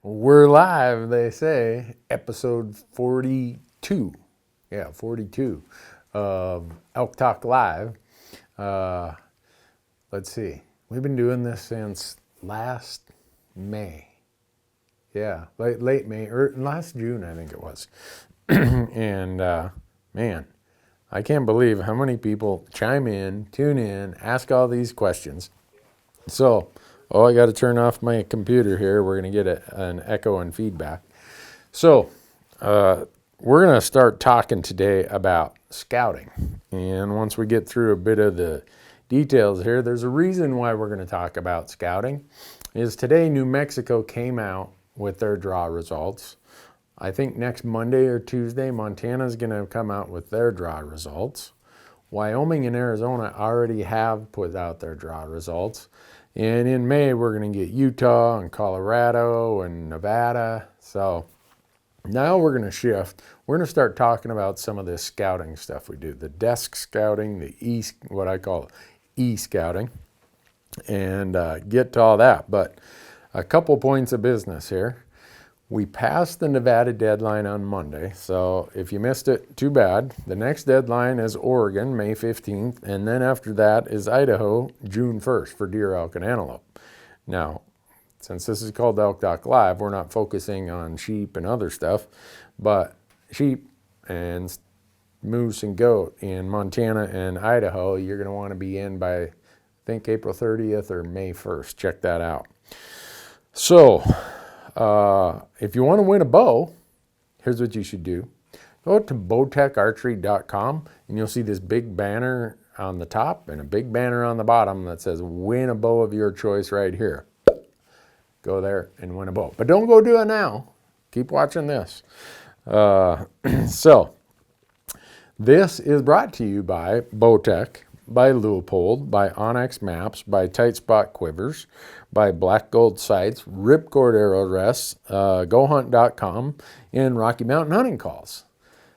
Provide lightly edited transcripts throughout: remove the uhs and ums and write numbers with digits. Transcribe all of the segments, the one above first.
We're live, they say, episode 42. Yeah, 42 of Elk Talk Live. Let's see. We've been doing this since last May. Yeah, late May, or last June, I think it was. And man, I can't believe how many people chime in, tune in, ask all these questions. So, I got to turn off my computer here. We're going to get an echo and feedback. So, we're going to start talking today about scouting. And once we get through a bit of the details here, there's a reason why we're going to talk about scouting. Is today New Mexico came out with their draw results. I think next Monday or Tuesday, Montana's going to come out with their draw results. Wyoming and Arizona already have put out their draw results. And in May, we're going to get Utah and Colorado and Nevada. So now we're going to shift. We're going to start talking about some of this scouting stuff we do. The desk scouting, what I call e-scouting, and get to all that. But a couple points of business here. We passed the Nevada deadline on Monday, so if you missed it, too bad. The next deadline is Oregon, May 15th, and then after that is Idaho, June 1st for deer, elk, and antelope. Now, since this is called Elk Talk Live, we're not focusing on sheep and other stuff, but sheep and moose and goat in Montana and Idaho, you're going to want to be in by, I think, April 30th or May 1st. Check that out. So, if you want to win a bow, here's what you should do. Go to bowtecharchery.com and you'll see this big banner on the top and a big banner on the bottom that says win a bow of your choice right here. Go there and win a bow. But don't go do it now. Keep watching this. So, this is brought to you by Bowtech, by Leupold, by Onyx Maps, by Tight Spot Quivers, by Black Gold Sights, Ripcord Arrow Rests, GoHunt.com, and Rocky Mountain Hunting Calls.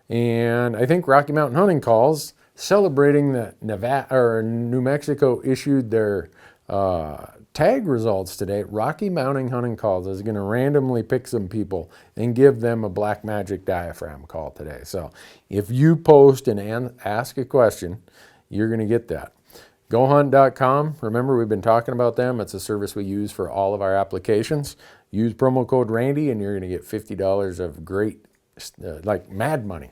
And I think Rocky Mountain Hunting Calls, celebrating that New Mexico issued their tag results today. Rocky Mountain Hunting Calls is going to randomly pick some people and give them a Black Magic diaphragm call today. So if you post and ask a question, you're going to get that. GoHunt.com, remember we've been talking about them. It's a service we use for all of our applications. Use promo code Randy and you're going to get $50 of great, like mad money,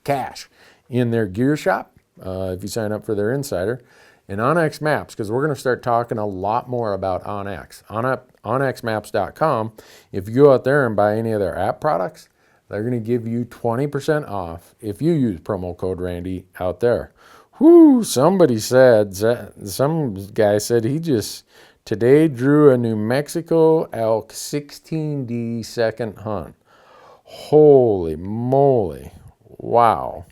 cash, in their gear shop if you sign up for their insider. And Onyx Maps, because we're going to start talking a lot more about Onyx. OnyxMaps.com, if you go out there and buy any of their app products, they're going to give you 20% off if you use promo code Randy out there. Whoo, somebody said, some guy said he just today drew a New Mexico elk 16D second hunt. Holy moly. Wow.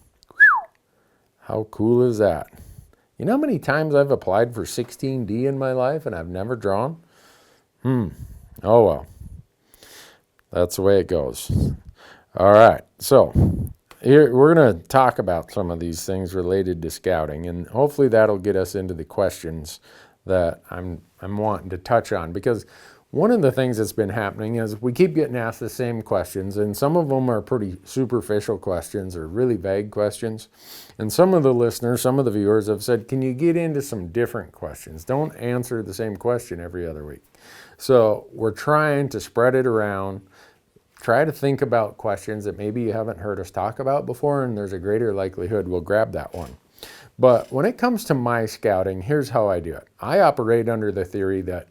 How cool is that? You know how many times I've applied for 16D in my life and I've never drawn? Oh well. That's the way it goes. All right, so here, we're going to talk about some of these things related to scouting, and hopefully that'll get us into the questions that I'm wanting to touch on, because one of the things that's been happening is we keep getting asked the same questions, and some of them are pretty superficial questions or really vague questions. And some of the listeners, some of the viewers have said, can you get into some different questions? Don't answer the same question every other week. So we're trying to spread it around. Try to think about questions that maybe you haven't heard us talk about before, and there's a greater likelihood we'll grab that one. But when it comes to my scouting, here's how I do it. I operate under the theory that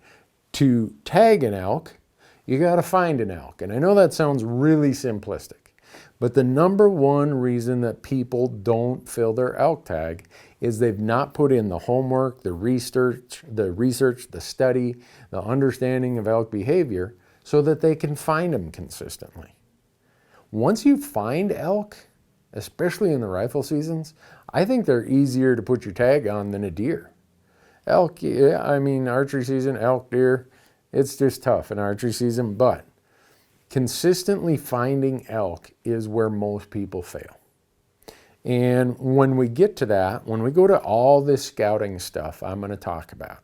to tag an elk, you got to find an elk. And I know that sounds really simplistic, but the number one reason that people don't fill their elk tag is they've not put in the homework, the research, the study, the understanding of elk behavior, so that they can find them consistently. Once you find elk, especially in the rifle seasons, I think they're easier to put your tag on than a deer. Elk, archery season, elk, deer, it's just tough in archery season, but consistently finding elk is where most people fail. And when we get to that, when we go to all this scouting stuff I'm going to talk about,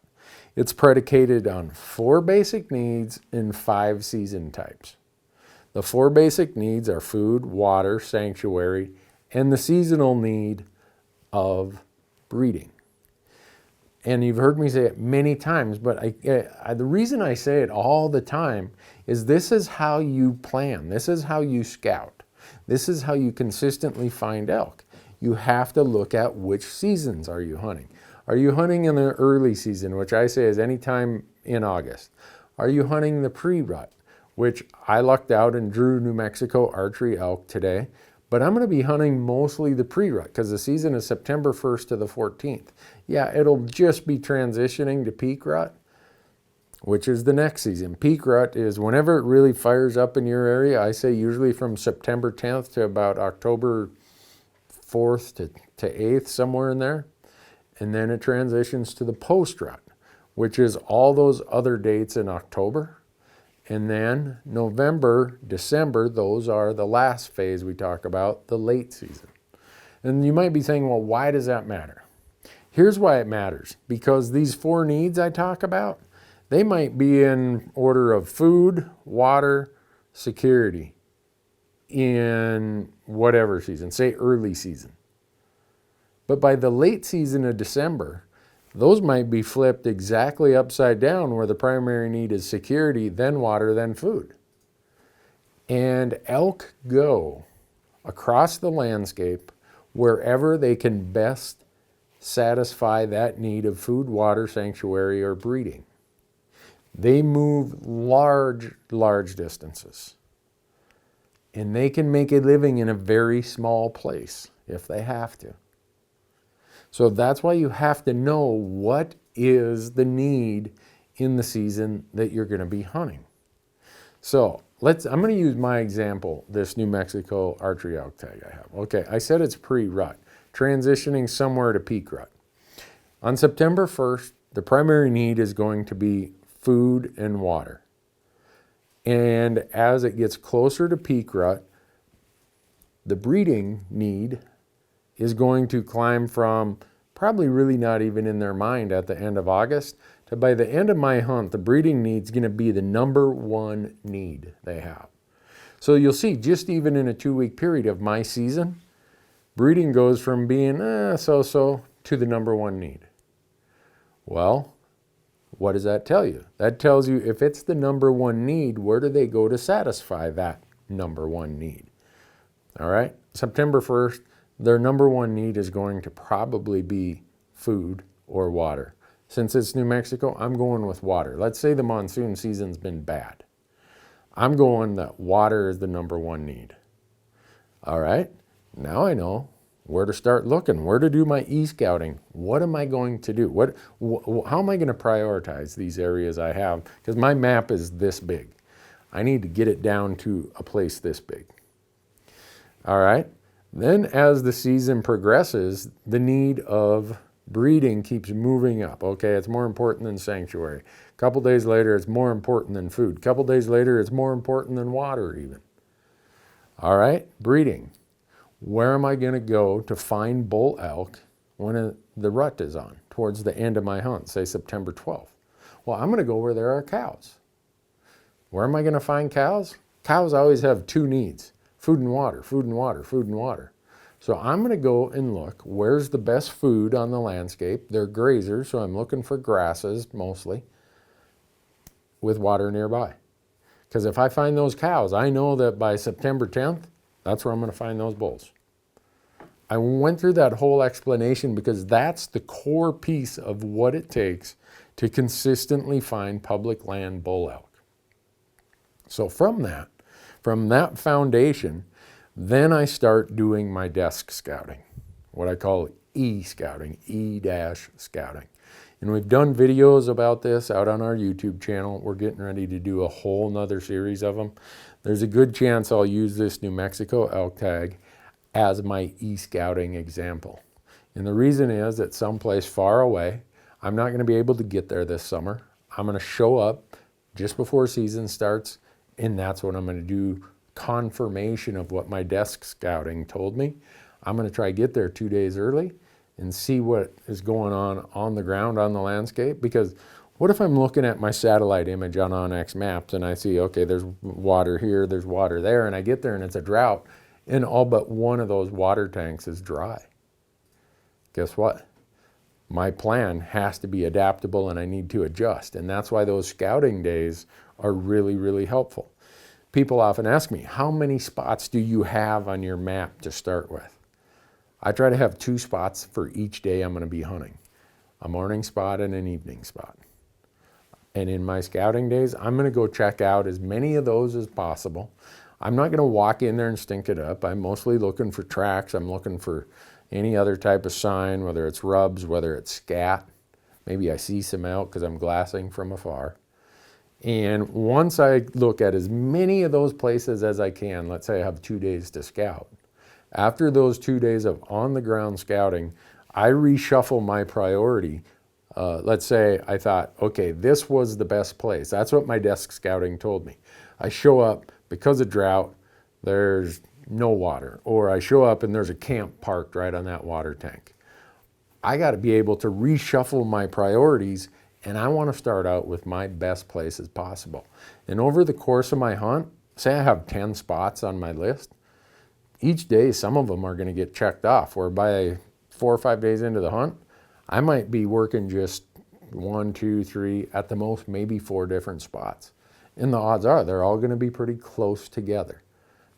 It's predicated on 4 basic needs and 5 season types. The 4 basic needs are food, water, sanctuary, and the seasonal need of breeding. And you've heard me say it many times, but the reason I say it all the time is this is how you plan. This is how you scout. This is how you consistently find elk. You have to look at which seasons are you hunting. Are you hunting in the early season, which I say is any time in August? Are you hunting the pre-rut, which I lucked out and drew New Mexico archery elk today? But I'm going to be hunting mostly the pre-rut because the season is September 1st to the 14th. Yeah, it'll just be transitioning to peak rut, which is the next season. Peak rut is whenever it really fires up in your area. I say usually from September 10th to about October 4th to 8th, somewhere in there. And then it transitions to the post-rut, which is all those other dates in October. And then November, December, those are the last phase we talk about, the late season. And you might be saying, well, why does that matter? Here's why it matters. Because these 4 needs I talk about, they might be in order of food, water, security in whatever season, say early season. But by the late season of December, those might be flipped exactly upside down where the primary need is security, then water, then food. And elk go across the landscape wherever they can best satisfy that need of food, water, sanctuary, or breeding. They move large distances. And they can make a living in a very small place if they have to. So that's why you have to know what is the need in the season that you're going to be hunting. So I'm going to use my example, this New Mexico archery elk tag I have. Okay, I said it's pre-rut, transitioning somewhere to peak rut. On September 1st, the primary need is going to be food and water. And as it gets closer to peak rut, the breeding need is going to climb from probably really not even in their mind at the end of August to by the end of my hunt, the breeding need is going to be the number 1 need they have. So you'll see just even in a 2-week period of my season, breeding goes from being so-so to the number 1 need. Well, what does that tell you? That tells you if it's the number 1 need, where do they go to satisfy that number 1 need? All right, September 1st, their number 1 need is going to probably be food or water. Since it's New Mexico, I'm going with water. Let's say the monsoon season's been bad. I'm going that water is the number 1 need. All right, now I know where to start looking, where to do my e-scouting. What am I going to do? How am I going to prioritize these areas I have? Because my map is this big. I need to get it down to a place this big. All right. Then as the season progresses, the need of breeding keeps moving up. Okay, it's more important than sanctuary. A couple days later, it's more important than food. A couple days later, it's more important than water even. All right, breeding. Where am I going to go to find bull elk when the rut is on, towards the end of my hunt, say September 12th? Well, I'm going to go where there are cows. Where am I going to find cows? Cows always have 2 needs. Food and water, food and water, food and water. So I'm going to go and look, where's the best food on the landscape? They're grazers, so I'm looking for grasses mostly with water nearby. Because if I find those cows, I know that by September 10th, that's where I'm going to find those bulls. I went through that whole explanation because that's the core piece of what it takes to consistently find public land bull elk. So from that foundation, then I start doing my desk scouting, what I call e-scouting, E-scouting. And we've done videos about this out on our YouTube channel. We're getting ready to do a whole nother series of them. There's a good chance I'll use this New Mexico elk tag as my e-scouting example. And the reason is that someplace far away, I'm not going to be able to get there this summer. I'm going to show up just before season starts, and that's what I'm going to do, confirmation of what my desk scouting told me. I'm going to try to get there 2 days early and see what is going on the ground, on the landscape, because What if I'm looking at my satellite image on onX Maps and I see, okay, there's water here, there's water there, and I get there and it's a drought, and all but one of those water tanks is dry? Guess what? My plan has to be adaptable and I need to adjust. And that's why those scouting days are really, really helpful. People often ask me, how many spots do you have on your map to start with? I try to have 2 spots for each day I'm going to be hunting. A morning spot and an evening spot. And in my scouting days, I'm going to go check out as many of those as possible. I'm not going to walk in there and stink it up. I'm mostly looking for tracks. I'm looking for any other type of sign, whether it's rubs, whether it's scat. Maybe I see some elk because I'm glassing from afar. And once I look at as many of those places as I can, let's say I have 2 days to scout. After those 2 days of on-the-ground scouting, I reshuffle my priority. Let's say I thought, okay, this was the best place. That's what my desk scouting told me. I show up because of drought, there's no water. Or I show up and there's a camp parked right on that water tank. I got to be able to reshuffle my priorities, and I want to start out with my best places possible. And over the course of my hunt, say I have 10 spots on my list, each day some of them are going to get checked off, where by 4 or 5 days into the hunt, I might be working just 1, 2, 3, at the most maybe 4 different spots. And the odds are they're all going to be pretty close together.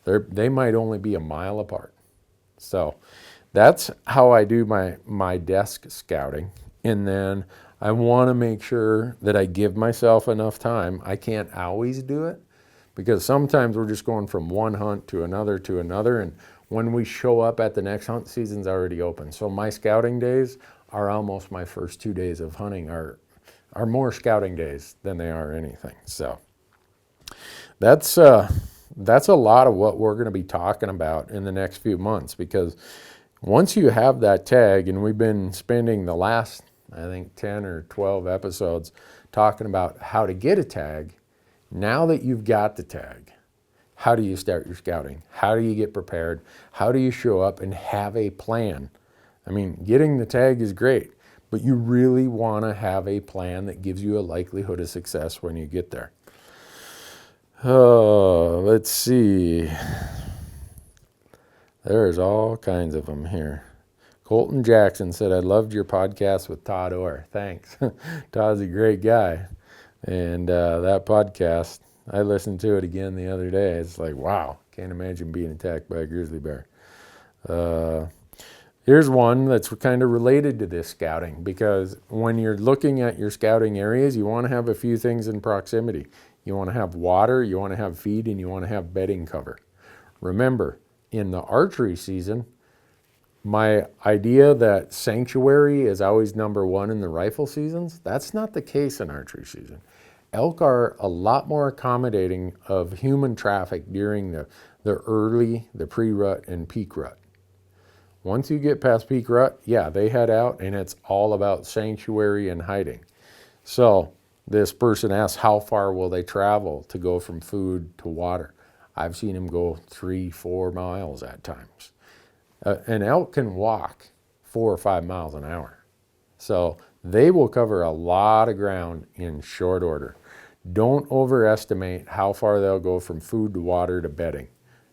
They might only be a mile apart. So that's how I do my desk scouting. And then I want to make sure that I give myself enough time. I can't always do it because sometimes we're just going from one hunt to another. And when we show up at the next hunt, season's already open. So my scouting days are almost my first 2 days of hunting are more scouting days than they are anything. So that's a lot of what we're going to be talking about in the next few months, because once you have that tag, and we've been spending the last, I think, 10 or 12 episodes talking about how to get a tag. Now that you've got the tag, how do you start your scouting? How do you get prepared? How do you show up and have a plan? I mean, getting the tag is great, but you really want to have a plan that gives you a likelihood of success when you get there. Oh, let's see. There's all kinds of them here. Colton Jackson said, I loved your podcast with Todd Orr. Thanks. Todd's a great guy. And that podcast, I listened to it again the other day. It's like, wow, can't imagine being attacked by a grizzly bear. Here's one that's kind of related to this scouting, because when you're looking at your scouting areas, you want to have a few things in proximity. You want to have water, you want to have feed, and you want to have bedding cover. Remember, in the archery season, my idea that sanctuary is always number one in the rifle seasons, that's not the case in archery season. Elk are a lot more accommodating of human traffic during the pre-rut and peak rut. Once you get past peak rut, yeah, they head out and it's all about sanctuary and hiding. So this person asks, how far will they travel to go from food to water? I've seen them go 3-4 miles at times. An elk can walk 4 or 5 miles an hour. So they will cover a lot of ground in short order. Don't overestimate how far they'll go from food to water to bedding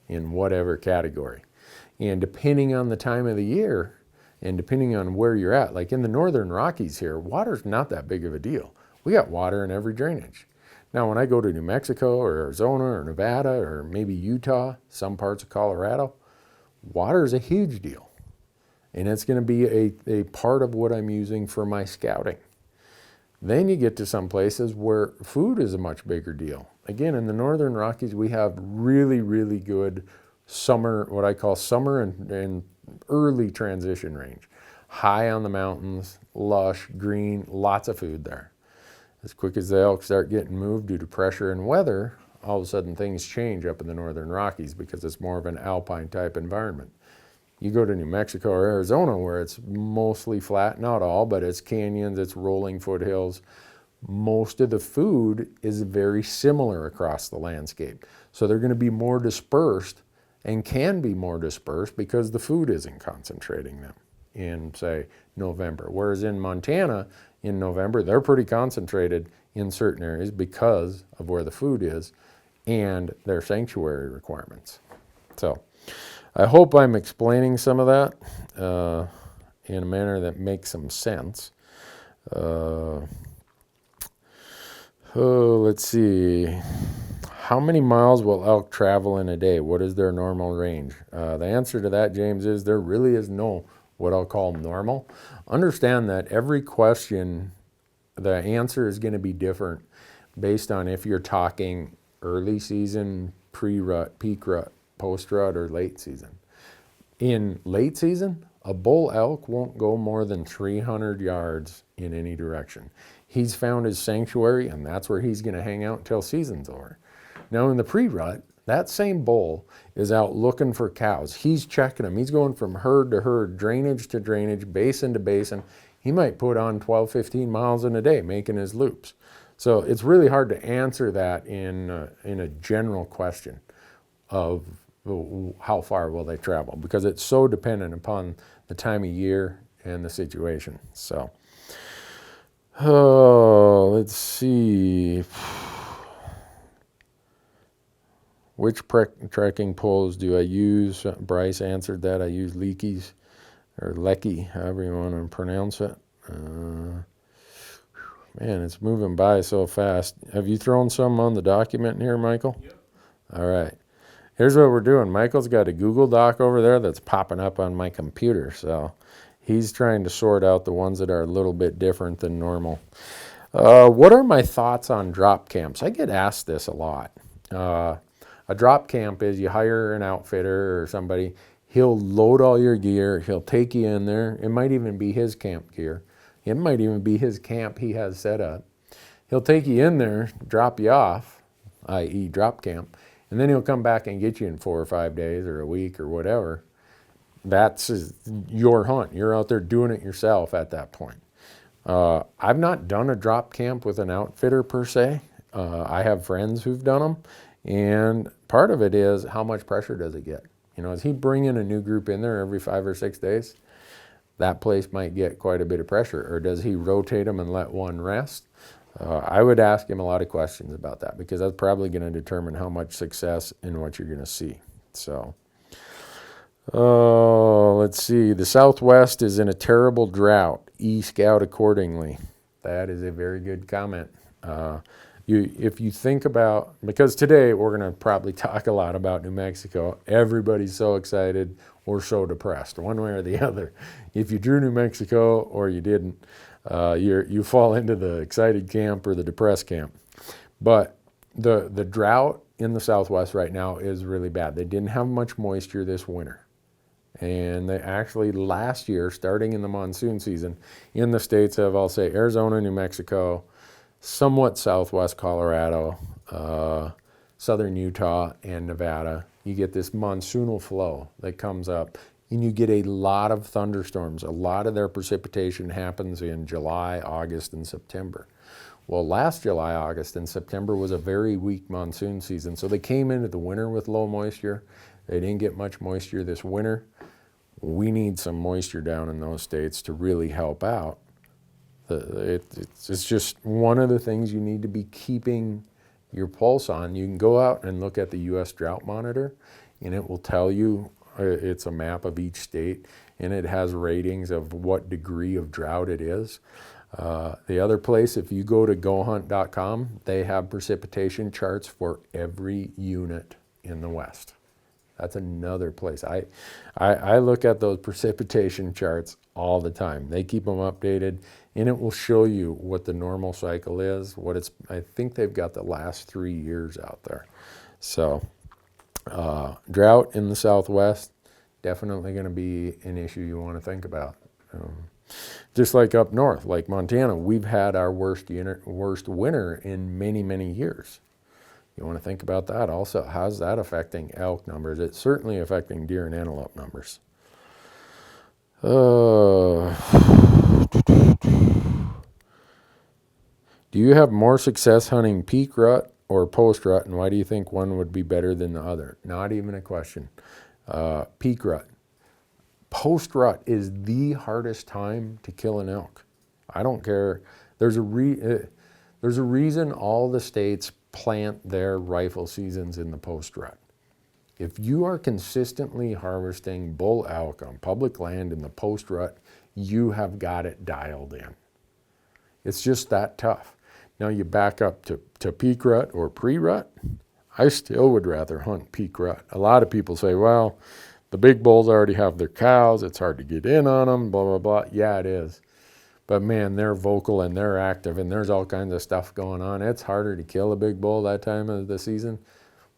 in whatever category. And depending on the time of the year and depending on where you're at, like in the Northern Rockies here, water's not that big of a deal. We got water in every drainage. Now, when I go to New Mexico or Arizona or Nevada or maybe Utah, some parts of Colorado, water is a huge deal. And it's going to be a part of what I'm using for my scouting. Then you get to some places where food is a much bigger deal. Again, in the Northern Rockies, we have really, really good summer, what I call summer and early transition range. High on the mountains, lush, green, lots of food there. As quick as the elk start getting moved due to pressure and weather, all of a sudden things change up in the Northern Rockies because it's more of an alpine type environment. You go to New Mexico or Arizona where it's mostly flat, not all, but it's canyons, it's rolling foothills. Most of the food is very similar across the landscape. So they're going to be more dispersed and can be more dispersed because the food isn't concentrating them in, say, November. Whereas in Montana, in November, they're pretty concentrated in certain areas because of where the food is and their sanctuary requirements. So I hope I'm explaining some of that in a manner that makes some sense. Let's see. How many miles will elk travel in a day? What is their normal range? The answer to that, James, is there really is no what I'll call normal. Understand that every question, the answer is going to be different based on if you're talking early season, pre-rut, peak rut, post-rut, or late season. In late season, a bull elk won't go more than 300 yards in any direction. He's found his sanctuary, and that's where he's going to hang out until season's over. Now in the pre-rut, that same bull is out looking for cows. He's checking them. He's going from herd to herd, drainage to drainage, basin to basin. He might put on 12, 15 miles in a day making his loops. So it's really hard to answer that in a general question of how far will they travel, because it's so dependent upon the time of year and the situation. So, let's see. Which trekking poles do I use? Bryce answered that. I use Leakey's, or Lecky, however you want to pronounce it. Man, it's moving by so fast. Have you thrown some on the document here, Michael? Yep. All right. Here's what we're doing. Michael's got a Google Doc over there that's popping up on my computer. So he's trying to sort out the ones that are a little bit different than normal. What are my thoughts on drop camps? I get asked this a lot. A drop camp is you hire an outfitter or somebody. He'll load all your gear. He'll take you in there. It might even be his camp gear. It might even be his camp he has set up. He'll take you in there, drop you off, i.e. drop camp, and then he'll come back and get you in 4 or 5 days or a week or whatever. That's your hunt. You're out there doing it yourself at that point. I've not done a drop camp with an outfitter per se. I have friends who've done them, and part of it is how much pressure does it get? You know, is he bringing a new group in there every 5 or 6 days? That place might get quite a bit of pressure. Or does he rotate them and let one rest? I would ask him a lot of questions about that, because that's probably going to determine how much success and what you're going to see. So, let's see. The Southwest is in a terrible drought. E-scout accordingly. That is a very good comment. If you think about, because today we're going to probably talk a lot about New Mexico. Everybody's so excited or so depressed, one way or the other. If you drew New Mexico or you didn't, you fall into the excited camp or the depressed camp. But the drought in the Southwest right now is really bad. They didn't have much moisture this winter. And they actually last year, starting in the monsoon season, in the states of, I'll say, Arizona, New Mexico, somewhat southwest Colorado, southern Utah, and Nevada, you get this monsoonal flow that comes up, and you get a lot of thunderstorms. A lot of their precipitation happens in July, August, and September. Well, last July, August, and September was a very weak monsoon season, so they came into the winter with low moisture. They didn't get much moisture this winter. We need some moisture down in those states to really help out. It's just one of the things you need to be keeping your pulse on. You can go out and look at the U.S. Drought Monitor, and it will tell you, it's a map of each state, and it has ratings of what degree of drought it is. The other place, if you go to gohunt.com, they have precipitation charts for every unit in the West. That's another place. I look at those precipitation charts all the time. They keep them updated, and it will show you what the normal cycle is. I think they've got the last 3 years out there. So drought in the Southwest, definitely going to be an issue you want to think about. Just like up north, like Montana, we've had our worst winter in many, many years. You want to think about that also. How's that affecting elk numbers? It's certainly affecting deer and antelope numbers. Do you have more success hunting peak rut or post rut, and why do you think one would be better than the other? Not even a question. Peak rut. Post rut is the hardest time to kill an elk. I don't care. There's a reason all the states plant their rifle seasons in the post-rut. If you are consistently harvesting bull elk on public land in the post-rut, you have got it dialed in. It's just that tough. Now you back up to peak rut or pre-rut, I still would rather hunt peak rut. A lot of people say, well, the big bulls already have their cows, it's hard to get in on them, blah, blah, blah. Yeah, it is. But man, they're vocal and they're active and there's all kinds of stuff going on. It's harder to kill a big bull that time of the season,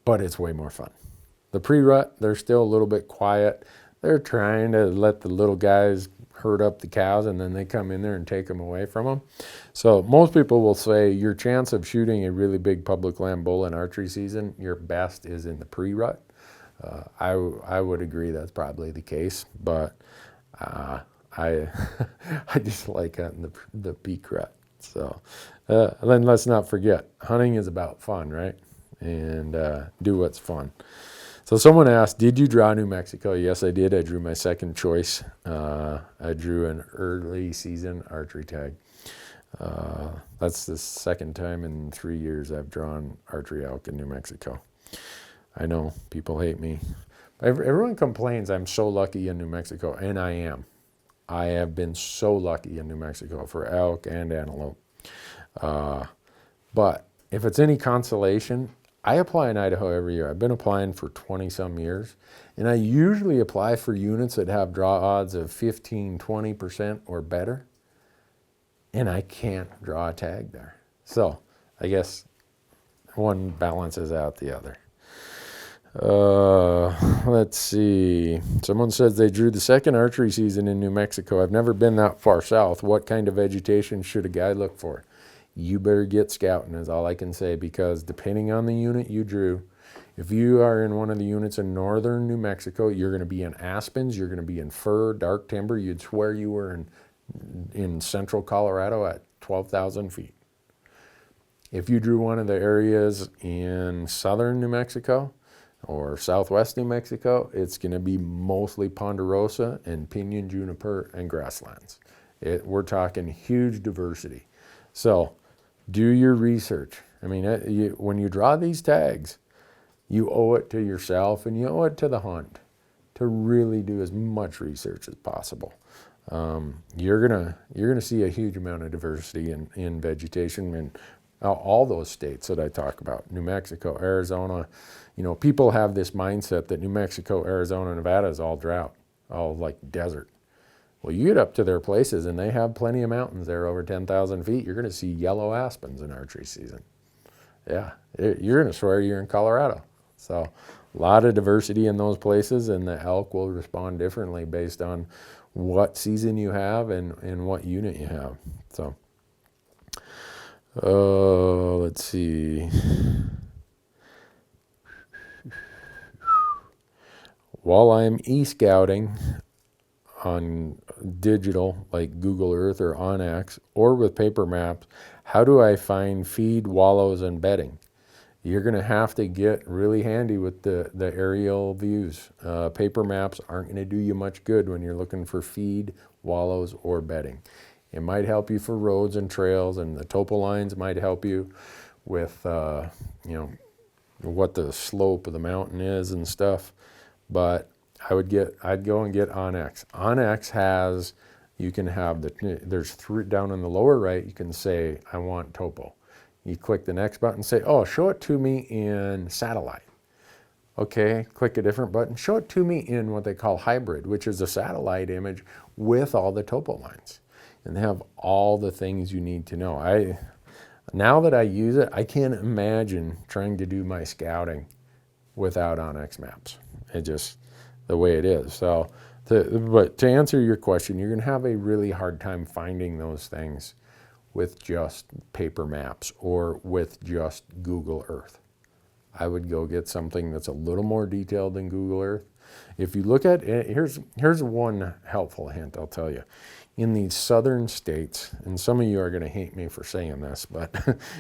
but it's way more fun. The pre-rut, they're still a little bit quiet. They're trying to let the little guys herd up the cows and then they come in there and take them away from them. So most people will say your chance of shooting a really big public land bull in archery season, your best is in the pre-rut. I would agree that's probably the case, but I I just like hunting the peak rut. So then let's not forget, hunting is about fun, right? And do what's fun. So someone asked, did you draw New Mexico? Yes, I did. I drew my second choice. I drew an early season archery tag. That's the second time in 3 years I've drawn archery elk in New Mexico. I know people hate me. Everyone complains I'm so lucky in New Mexico, and I am. I have been so lucky in New Mexico for elk and antelope. But if it's any consolation, I apply in Idaho every year. I've been applying for 20-some years, and I usually apply for units that have draw odds of 15, 20% or better, and I can't draw a tag there. So I guess one balances out the other. Let's see. Someone says they drew the second archery season in New Mexico. I've never been that far south. What kind of vegetation should a guy look for? You better get scouting is all I can say, because depending on the unit you drew, if you are in one of the units in northern New Mexico, you're going to be in aspens, you're going to be in fir, dark timber. You'd swear you were in central Colorado at 12,000 feet. If you drew one of the areas in southern New Mexico or southwest New Mexico, it's going to be mostly ponderosa and pinyon juniper and grasslands. We're talking huge diversity. So do your research. I mean, when you draw these tags, you owe it to yourself and you owe it to the hunt to really do as much research as possible. You're gonna see a huge amount of diversity in vegetation in all those states that I talk about. New Mexico, Arizona. You know, people have this mindset that New Mexico, Arizona, Nevada is all drought, all like desert. Well, you get up to their places and they have plenty of mountains there over 10,000 feet. You're going to see yellow aspens in archery season. Yeah, you're going to swear you're in Colorado. So a lot of diversity in those places, and the elk will respond differently based on what season you have and what unit you have. So let's see. While I'm e-scouting on digital like Google Earth or OnX, or with paper maps, how do I find feed, wallows, and bedding? You're going to have to get really handy with the aerial views. Paper maps aren't going to do you much good when you're looking for feed, wallows, or bedding. It might help you for roads and trails, and the topo lines might help you with what the slope of the mountain is and stuff. But I'd go and get OnX. OnX has, you can have there's three down in the lower right, you can say, I want topo. You click the next button, say, oh, show it to me in satellite. Okay, click a different button, show it to me in what they call hybrid, which is a satellite image with all the topo lines. And they have all the things you need to know. Now that I use it, I can't imagine trying to do my scouting without OnX maps. It just, the way it is. So, but to answer your question, you're going to have a really hard time finding those things with just paper maps or with just Google Earth. I would go get something that's a little more detailed than Google Earth. If you look at it, here's one helpful hint I'll tell you. In these southern states, and some of you are going to hate me for saying this, but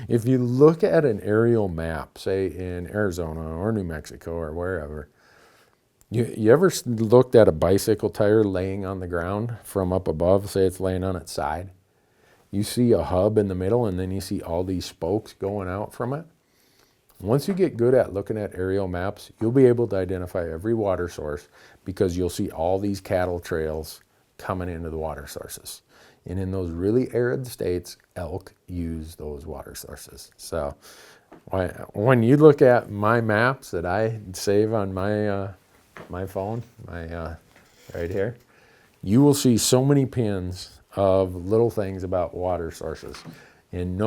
if you look at an aerial map, say in Arizona or New Mexico or wherever, you ever looked at a bicycle tire laying on the ground from up above, say it's laying on its side? you see a hub in the middle and then you see all these spokes going out from it. Once you get good at looking at aerial maps, you'll be able to identify every water source because you'll see all these cattle trails coming into the water sources. And in those really arid states, elk use those water sources. So when you look at my maps that I save on my phone, right here, you will see so many pins of little things about water sources. And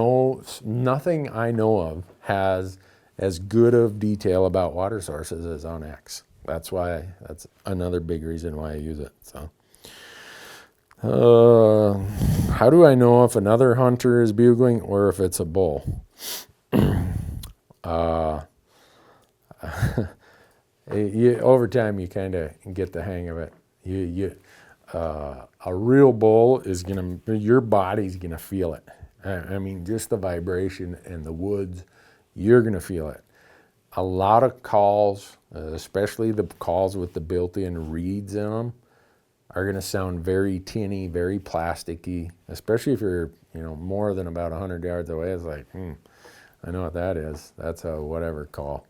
nothing I know of has as good of detail about water sources as on X. That's another big reason why I use it. So, how do I know if another hunter is bugling or if it's a bull? Over time, you kind of get the hang of it. A real bull is your body's gonna feel it. I mean, just the vibration and the woods, you're gonna feel it. A lot of calls, especially the calls with the built-in reeds in them, are gonna sound very tinny, very plasticky, especially if you're, more than about 100 yards away. It's like, I know what that is. That's a whatever call.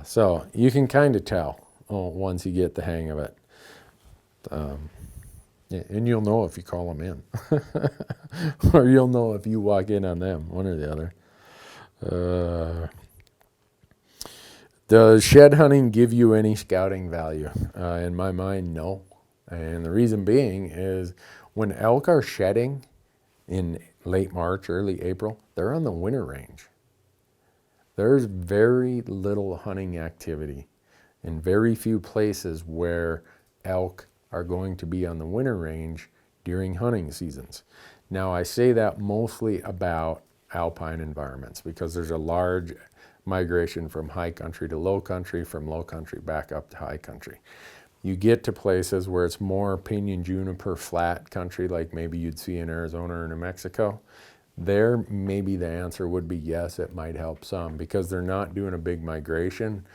So you can kind of tell once you get the hang of it. And you'll know if you call them in. Or you'll know if you walk in on them, one or the other. Does shed hunting give you any scouting value? In my mind, no. And the reason being is when elk are shedding in late March, early April, they're on the winter range. There's very little hunting activity in very few places where elk are going to be on the winter range during hunting seasons. Now, I say that mostly about alpine environments because there's a large migration from high country to low country, from low country back up to high country. You get to places where it's more pinyon juniper flat country, like maybe you'd see in Arizona or New Mexico. There, maybe the answer would be yes, it might help some because they're not doing a big migration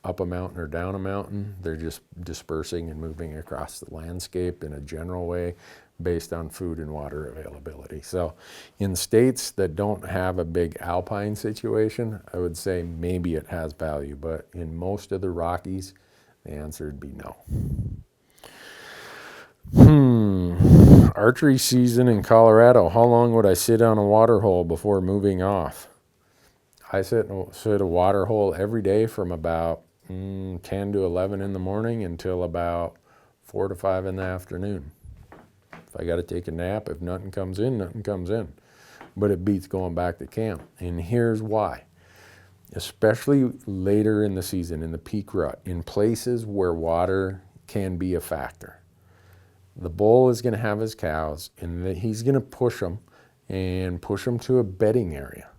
up a mountain or down a mountain. They're just dispersing and moving across the landscape in a general way based on food and water availability. So in states that don't have a big alpine situation, I would say maybe it has value, but in most of the Rockies, the answer would be no. Archery season in Colorado. How long would I sit on a water hole before moving off? I sit a water hole every day from about 10 to 11 in the morning until about 4 to 5 in the afternoon. If I got to take a nap, if nothing comes in, nothing comes in. But it beats going back to camp. And here's why. Especially later in the season, in the peak rut, in places where water can be a factor. The bull is going to have his cows, and he's going to push them to a bedding area.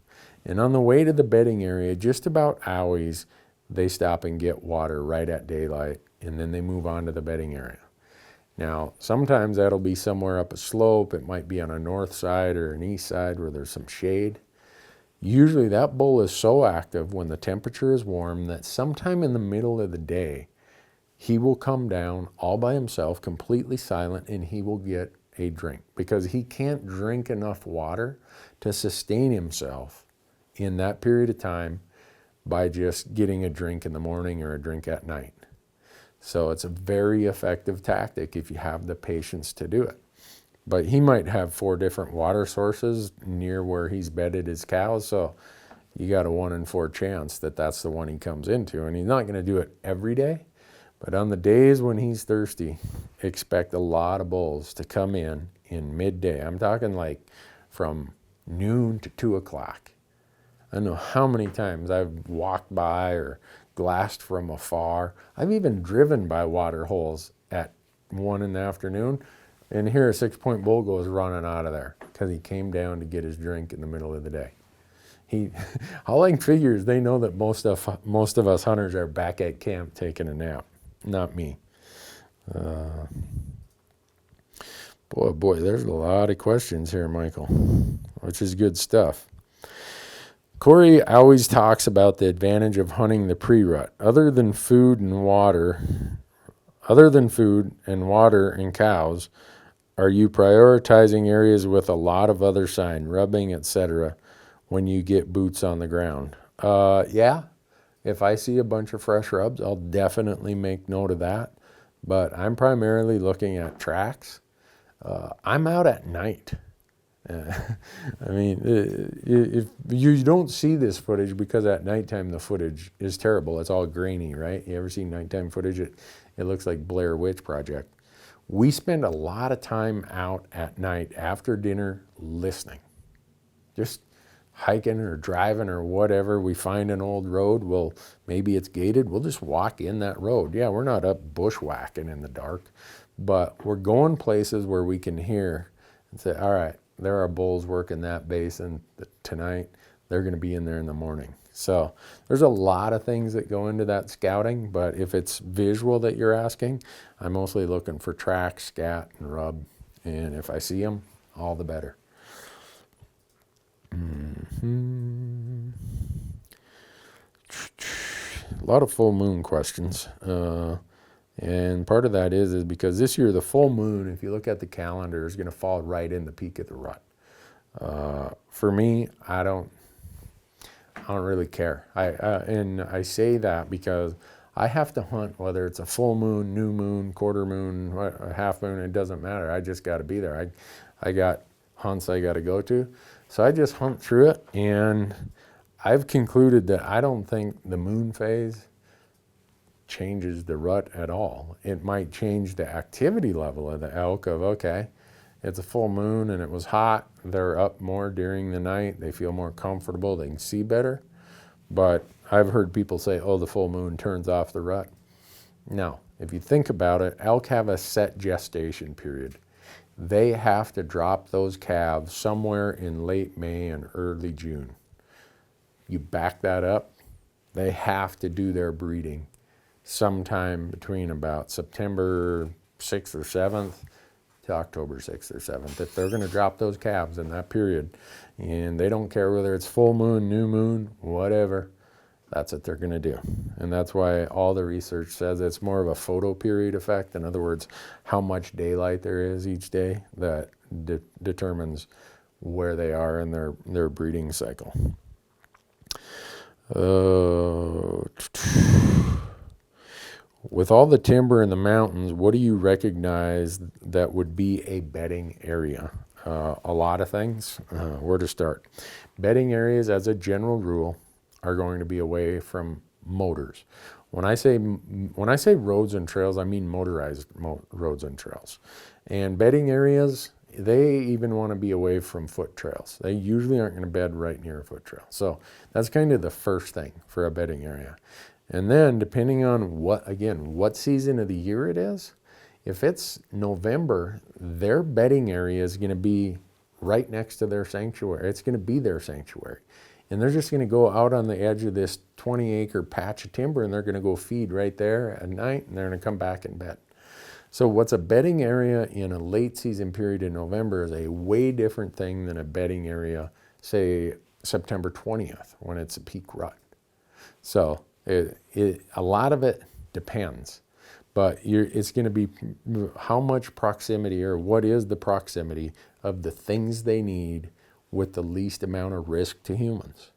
And on the way to the bedding area, just about always, they stop and get water right at daylight, and then they move on to the bedding area. Now, sometimes that'll be somewhere up a slope. It might be on a north side or an east side where there's some shade. Usually that bull is so active when the temperature is warm that sometime in the middle of the day, he will come down all by himself, completely silent, and he will get a drink because he can't drink enough water to sustain himself in that period of time by just getting a drink in the morning or a drink at night. So it's a very effective tactic if you have the patience to do it. But he might have 4 different water sources near where he's bedded his cows, so you got a 1 in 4 chance that that's the one he comes into. And he's not going to do it every day, but on the days when he's thirsty, expect a lot of bulls to come in midday. I'm talking like from noon to 2 o'clock. I don't know how many times I've walked by or glassed from afar. I've even driven by water holes at 1 in the afternoon, and here a 6-point bull goes running out of there because he came down to get his drink in the middle of the day. Hauling figures, they know that most of us hunters are back at camp taking a nap, not me. Boy, there's a lot of questions here, Michael, which is good stuff. Corey always talks about the advantage of hunting the prerut. Other than food and water and cows, Are you prioritizing areas with a lot of other sign, rubbing, etc., when you get boots on the ground? Yeah. If I see a bunch of fresh rubs, I'll definitely make note of that. But I'm primarily looking at tracks. I'm out at night. I mean, if you don't see this footage because at nighttime the footage is terrible. It's all grainy, right? You ever see nighttime footage? It looks like Blair Witch Project. We spend a lot of time out at night after dinner listening. Just hiking or driving or whatever. We find an old road. Well, maybe it's gated. We'll just walk in that road. Yeah, we're not up bushwhacking in the dark, but we're going places where we can hear and say, all right, there are bulls working that basin tonight. They're going to be in there in the morning. So there's a lot of things that go into that scouting, but if it's visual that you're asking, I'm mostly looking for tracks, scat, and rub. And if I see them, all the better. A lot of full moon questions. And part of that is because this year the full moon, if you look at the calendar, is going to fall right in the peak of the rut. For me, I don't really care. And I say that because I have to hunt whether it's a full moon, new moon, quarter moon, a half moon. It doesn't matter. I just got to be there. I got hunts I got to go to. So I just hunt through it, and I've concluded that I don't think the moon phase changes the rut at all. It might change the activity level of the elk of, okay, it's a full moon and it was hot. They're up more during the night. They feel more comfortable. They can see better. But I've heard people say, oh, the full moon turns off the rut. No, if you think about it, elk have a set gestation period. They have to drop those calves somewhere in late May and early June. You back that up, they have to do their breeding sometime between about September 6th or 7th to October 6th or 7th. If they're going to drop those calves in that period, and they don't care whether it's full moon, new moon, whatever, that's what they're going to do. And that's why all the research says it's more of a photo period effect. In other words, how much daylight there is each day that determines where they are in their breeding cycle. With all the timber in the mountains, what do you recognize that would be a bedding area? A lot of things. Where to start? Bedding areas, as a general rule, are going to be away from motors. When I say roads and trails, I mean motorized roads and trails. And bedding areas, they even want to be away from foot trails. They usually aren't going to bed right near a foot trail. So that's kind of the first thing for a bedding area. And then depending on what season of the year it is, if it's November, their bedding area is going to be right next to their sanctuary. It's going to be their sanctuary. And they're just going to go out on the edge of this 20-acre patch of timber, and they're going to go feed right there at night, and they're going to come back and bed. So what's a bedding area in a late season period in November is a way different thing than a bedding area, say, September 20th, when it's a peak rut. So a lot of it depends. But it's going to be how much proximity, or what is the proximity of the things they need with the least amount of risk to humans.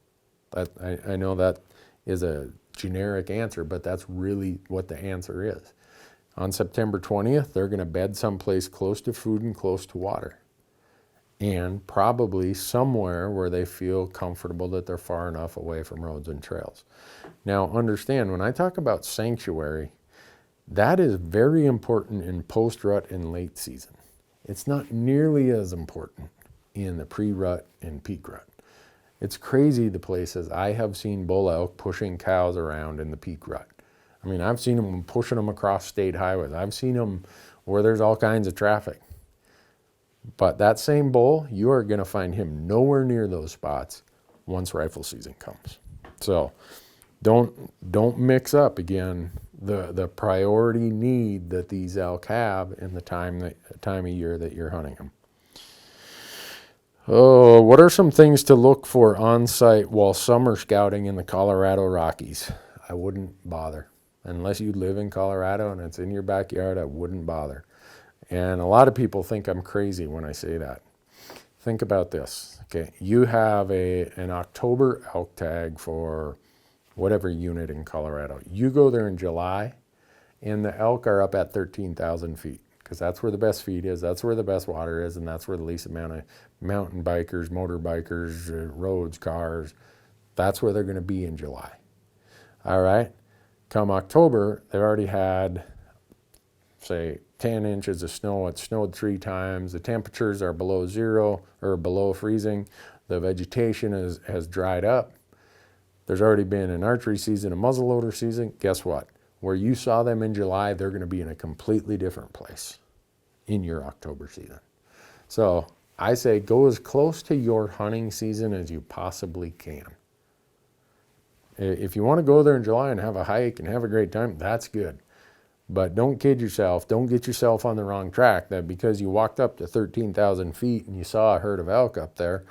I know that is a generic answer, but that's really what the answer is. On September 20th, they're going to bed someplace close to food and close to water, and probably somewhere where they feel comfortable that they're far enough away from roads and trails. Now, understand, when I talk about sanctuary, that is very important in post-rut and late season. It's not nearly as important in the pre-rut and peak rut. It's crazy the places I have seen bull elk pushing cows around in the peak rut. I mean, I've seen them pushing them across state highways. I've seen them where there's all kinds of traffic. But that same bull, you are going to find him nowhere near those spots once rifle season comes. So don't mix up, again, the priority need that these elk have in the time of year that you're hunting them. Oh, what are some things to look for on site while summer scouting in the Colorado Rockies? I wouldn't bother. Unless you live in Colorado and it's in your backyard, I wouldn't bother. And a lot of people think I'm crazy when I say that. Think about this. Okay, you have an October elk tag for whatever unit in Colorado. You go there in July, and the elk are up at 13,000 feet, because that's where the best feed is, that's where the best water is, and that's where the least amount of mountain bikers, motorbikers, roads, cars, that's where they're going to be in July. All right, come October, they've already had, say, 10 inches of snow. It snowed 3 times. The temperatures are below zero or below freezing. The vegetation has dried up. There's already been an archery season, a muzzleloader season. Guess what? Where you saw them in July, they're going to be in a completely different place in your October season. So I say go as close to your hunting season as you possibly can. If you want to go there in July and have a hike and have a great time, that's good. But don't kid yourself. Don't get yourself on the wrong track that because you walked up to 13,000 feet and you saw a herd of elk up there,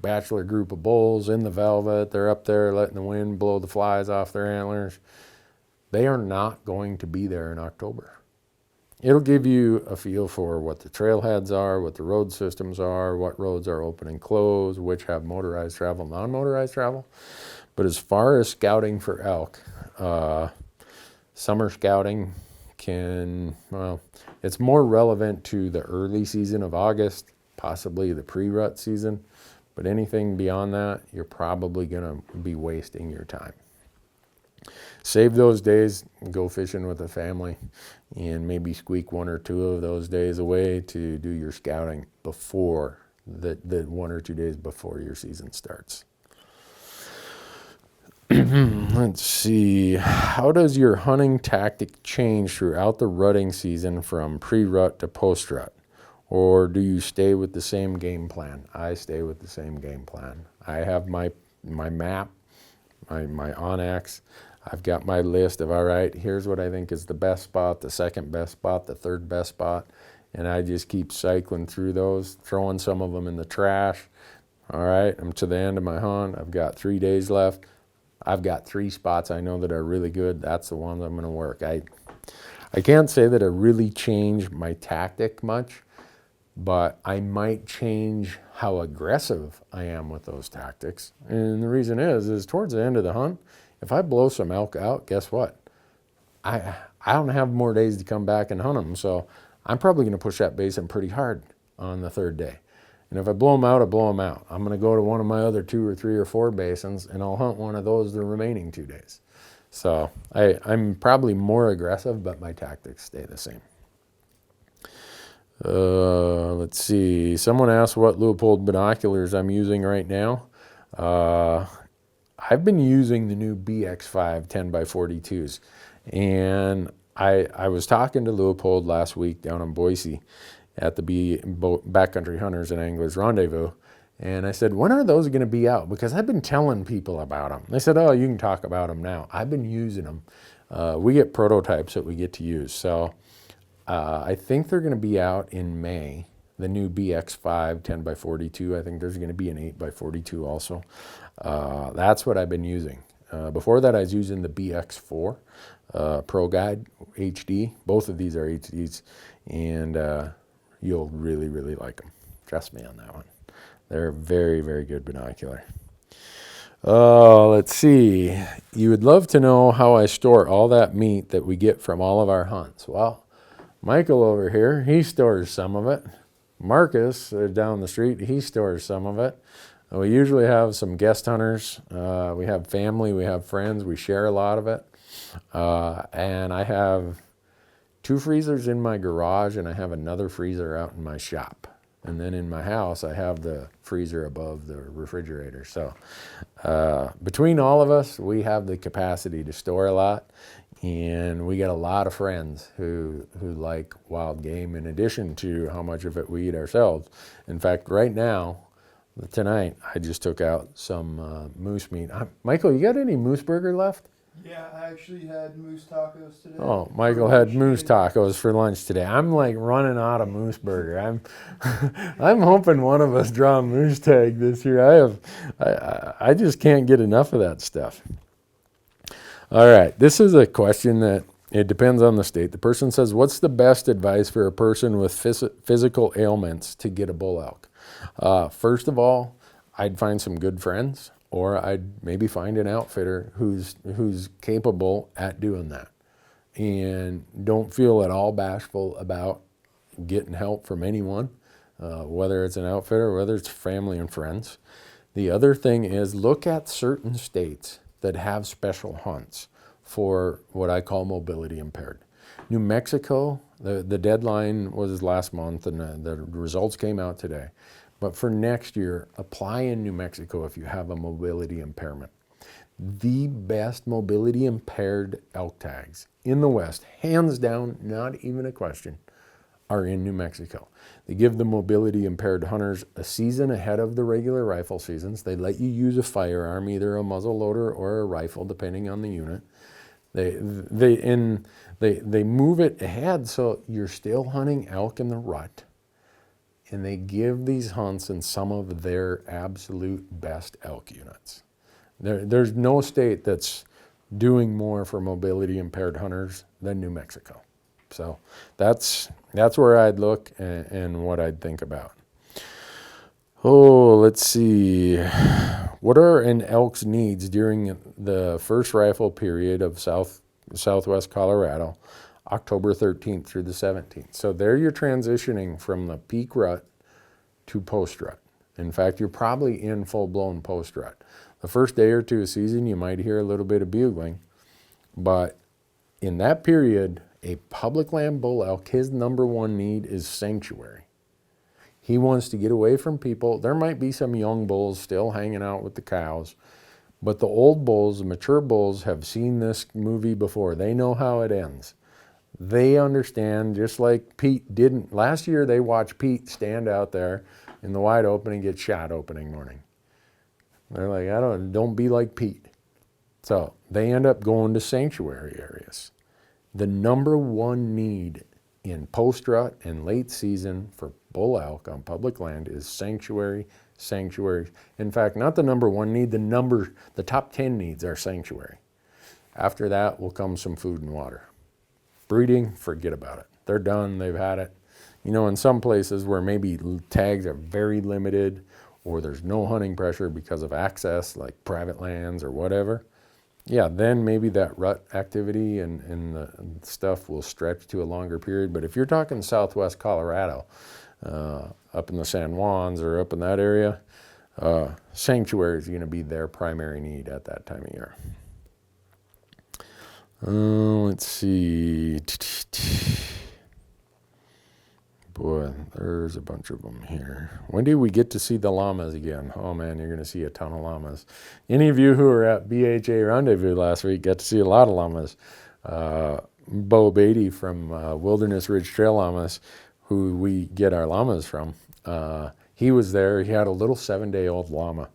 bachelor group of bulls in the velvet, they're up there letting the wind blow the flies off their antlers. They are not going to be there in October. It'll give you a feel for what the trailheads are, what the road systems are, what roads are open and closed, which have motorized travel, non-motorized travel. But as far as scouting for elk, summer scouting it's more relevant to the early season of August, possibly the pre-rut season, but anything beyond that, you're probably going to be wasting your time. Save those days, go fishing with the family, and maybe squeak 1 or 2 of those days away to do your scouting before the 1 or 2 days before your season starts. Let's see. How does your hunting tactic change throughout the rutting season from pre-rut to post-rut? Or do you stay with the same game plan? I stay with the same game plan. I have my map, my Onyx. I've got my list of, all right, here's what I think is the best spot, the second best spot, the third best spot. And I just keep cycling through those, throwing some of them in the trash. All right, I'm to the end of my hunt. I've got 3 days left. I've got 3 spots I know that are really good. That's the ones I'm going to work. I can't say that I really changed my tactic much, but I might change how aggressive I am with those tactics. And the reason is towards the end of the hunt, if I blow some elk out, guess what? I don't have more days to come back and hunt them, so I'm probably going to push that basin pretty hard on the 3rd day. And if I blow them out, I blow them out. I'm going to go to one of my other 2 or 3 or 4 basins, and I'll hunt one of those the remaining 2 days. So I'm probably more aggressive, but my tactics stay the same. Let's see. Someone asked what Leupold binoculars I'm using right now. I've been using the new BX5 10x42s. And I was talking to Leupold last week down in Boise at the Backcountry Hunters and Anglers Rendezvous. And I said, when are those going to be out? Because I've been telling people about them. They said, oh, you can talk about them now. I've been using them. We get prototypes that we get to use. So I think they're going to be out in May. The new BX5 10x42. I think there's going to be an 8x42 also. That's what I've been using. Before that, I was using the BX4 Pro Guide HD. Both of these are HDs. And you'll really, really like them. Trust me on that one. They're a very, very good binocular. Let's see. You would love to know how I store all that meat that we get from all of our hunts. Well, Michael over here, he stores some of it. Marcus down the street, he stores some of it. We usually have some guest hunters. We have family, we have friends. We share a lot of it. And I have 2 freezers in my garage, and I have another freezer out in my shop. And then in my house, I have the freezer above the refrigerator. So between all of us, we have the capacity to store a lot. And we get a lot of friends who like wild game in addition to how much of it we eat ourselves. In fact, right now, tonight, I just took out some moose meat. Michael, you got any moose burger left? Yeah, I actually had moose tacos today. Oh, Michael had moose tacos for lunch today. I'm like running out of moose burger. I'm hoping one of us draw a moose tag this year. I just can't get enough of that stuff. All right, this is a question that It depends on the state. The person says, what's the best advice for a person with physical ailments to get a bull elk? First of all, I'd find some good friends, or I'd maybe find an outfitter who's capable at doing that. And don't feel at all bashful about getting help from anyone, whether it's an outfitter, whether it's family and friends. The other thing is look at certain states that have special hunts for what I call mobility impaired. New Mexico, the deadline was last month and the results came out today. But for next year, apply in New Mexico if you have a mobility impairment. The best mobility impaired elk tags in the West, hands down, not even a question, are in New Mexico. They give the mobility impaired hunters a season ahead of the regular rifle seasons. They let you use a firearm, either a muzzle loader or a rifle, depending on the unit. They move it ahead so you're still hunting elk in the rut. And they give these hunts in some of their absolute best elk units. There's no state that's doing more for mobility impaired hunters than New Mexico. So that's where I'd look and what I'd think about. Oh, let's see. What are an elk's needs during the first rifle period of southwest Colorado, October 13th through the 17th? So there you're transitioning from the peak rut to post-rut. In fact, you're probably in full-blown post-rut. The first day or two of season, you might hear a little bit of bugling, but in that period, a public land bull elk, his number one need is sanctuary. He wants to get away from people. There might be some young bulls still hanging out with the cows, but the old bulls, the mature bulls, have seen this movie before. They know how it ends. They understand, just like Pete didn't. Last year, they watched Pete stand out there in the wide open and get shot opening morning. They're like, don't be like Pete. So they end up going to sanctuary areas. The number one need in post-rut and late season for bull elk on public land is sanctuary. In fact, not the number one need, the top 10 needs are sanctuary. After that will come some food and water. Breeding, forget about it. They're done, they've had it. You know, in some places where maybe tags are very limited or there's no hunting pressure because of access, like private lands or whatever, yeah, then maybe that rut activity and the stuff will stretch to a longer period. But if you're talking southwest Colorado, up in the San Juans or up in that area, sanctuary is going to be their primary need at that time of year. Let's see. Boy, there's a bunch of them here. When do we get to see the llamas again? Oh man, you're going to see a ton of llamas. Any of you who were at BHA Rendezvous last week got to see a lot of llamas. Bo Beatty from Wilderness Ridge Trail Llamas, who we get our llamas from, he was there. He had a little 7-day-old llama,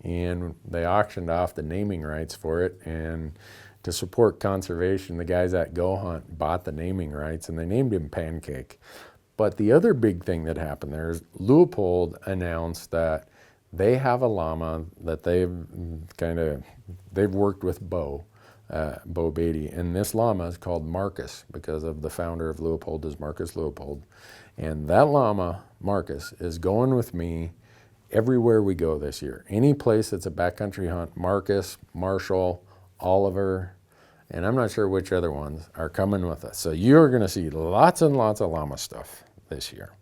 and they auctioned off the naming rights for it. And to support conservation, the guys at Go Hunt bought the naming rights, and they named him Pancake. But the other big thing that happened there is Leupold announced that they have a llama that they've worked with Bo Beatty, and this llama is called Marcus because of the founder of Leupold is Marcus Leupold. And that llama, Marcus, is going with me everywhere we go this year. Any place that's a backcountry hunt, Marcus, Marshall, Oliver, and I'm not sure which other ones are coming with us. So you're going to see lots and lots of llama stuff this year.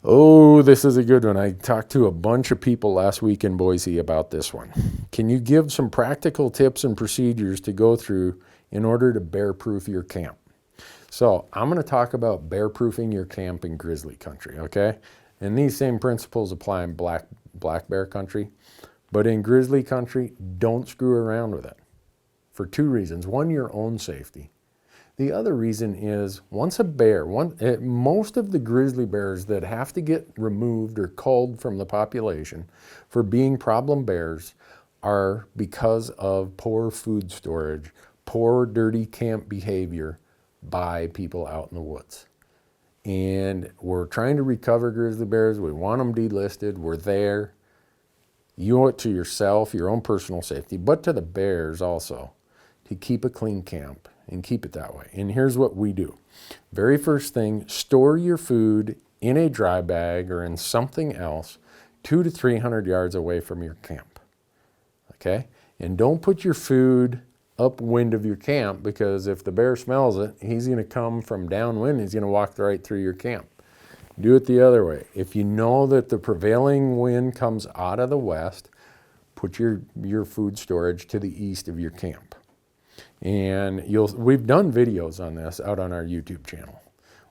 Oh, this is a good one. I talked to a bunch of people last week in Boise about this one. Can you give some practical tips and procedures to go through in order to bear-proof your camp? So I'm going to talk about bear-proofing your camp in grizzly country, okay? And these same principles apply in black bear country. But in grizzly country, don't screw around with it for two reasons. One, your own safety. The other reason is once a bear, most of the grizzly bears that have to get removed or culled from the population for being problem bears are because of poor food storage, poor dirty camp behavior by people out in the woods. And we're trying to recover grizzly bears. We want them delisted. We're there. You owe it to yourself, your own personal safety, but to the bears also, to keep a clean camp and keep it that way. And here's what we do. Very first thing, store your food in a dry bag or in something else 200 to 300 yards away from your camp. Okay? And don't put your food upwind of your camp, because if the bear smells it, he's going to come from downwind. He's going to walk right through your camp. Do it the other way. If you know that the prevailing wind comes out of the west, put your food storage to the east of your camp. And we've done videos on this out on our YouTube channel.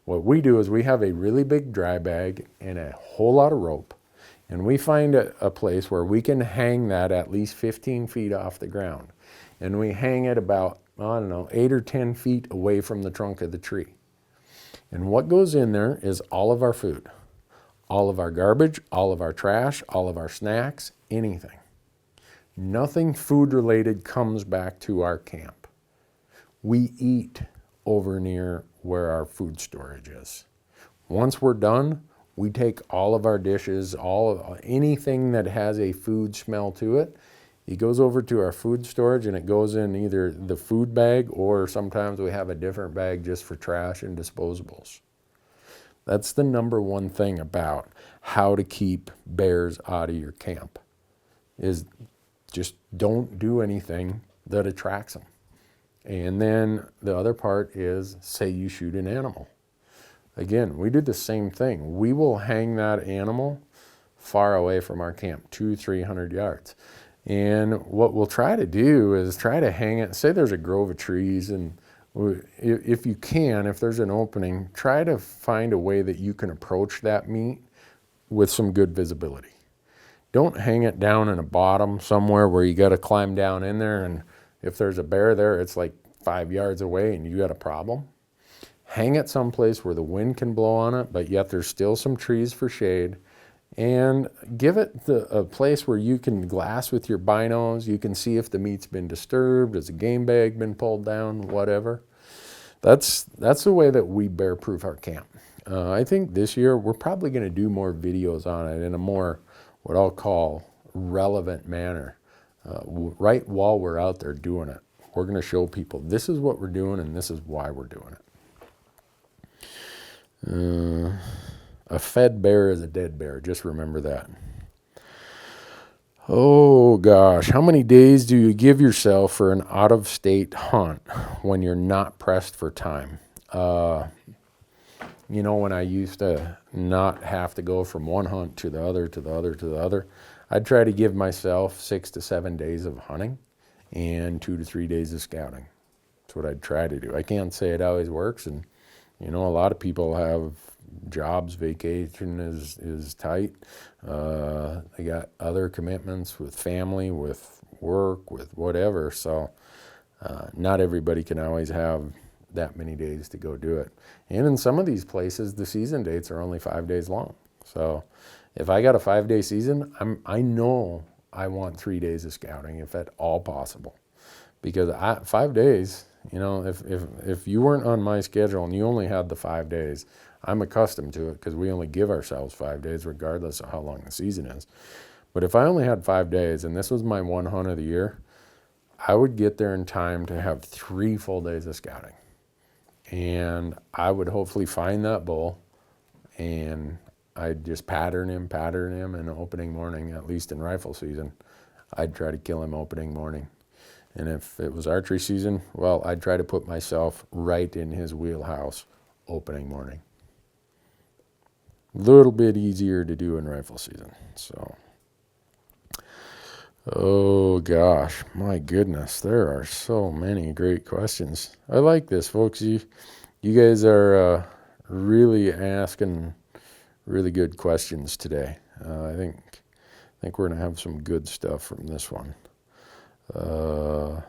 What we do is we have a really big dry bag and a whole lot of rope, and we find a place where we can hang that at least 15 feet off the ground. And we hang it about, 8 or 10 feet away from the trunk of the tree. And what goes in there is all of our food, all of our garbage, all of our trash, all of our snacks, anything. Nothing food related comes back to our camp. We eat over near where our food storage is. Once we're done, we take all of our dishes, anything that has a food smell to it, it goes over to our food storage, and it goes in either the food bag, or sometimes we have a different bag just for trash and disposables. That's the number one thing about how to keep bears out of your camp, is just don't do anything that attracts them. And then the other part is, say you shoot an animal. Again, we do the same thing. We will hang that animal far away from our camp, 200-300 yards. And what we'll try to do is try to hang it, say there's a grove of trees, and if you can, if there's an opening, try to find a way that you can approach that meat with some good visibility. Don't hang it down in a bottom somewhere where you got to climb down in there, and if there's a bear there, it's like 5 yards away and you got a problem. Hang it someplace where the wind can blow on it, but yet there's still some trees for shade. And give it a place where you can glass with your binos. You can see if the meat's been disturbed, has a game bag been pulled down, whatever. That's the way that we bear proof our camp. I think this year we're probably going to do more videos on it in a more, what I'll call, relevant manner. Right while we're out there doing it, we're going to show people this is what we're doing and this is why we're doing it. A fed bear is a dead bear. Just remember that. Oh gosh, how many days do you give yourself for an out-of-state hunt when you're not pressed for time? When I used to not have to go from one hunt to the other, to the other, to the other, I'd try to give myself 6 to 7 days of hunting and 2 to 3 days of scouting. That's what I'd try to do. I can't say it always works, and a lot of people have jobs, vacation is tight. They got other commitments with family, with work, with whatever. So not everybody can always have that many days to go do it. And in some of these places, the season dates are only 5 days long. So if I got a 5-day season, I know I want 3 days of scouting, if at all possible. Because 5 days, if you weren't on my schedule and you only had the 5 days, I'm accustomed to it because we only give ourselves 5 days regardless of how long the season is. But if I only had 5 days and this was my one hunt of the year, I would get there in time to have 3 full days of scouting. And I would hopefully find that bull, and I'd just pattern him in opening morning, at least in rifle season. I'd try to kill him opening morning. And if it was archery season, well, I'd try to put myself right in his wheelhouse opening morning. A little bit easier to do in rifle season. So, oh gosh, my goodness, there are so many great questions. I like this, folks. You guys are really asking really good questions today. I think we're gonna have some good stuff from this one. Do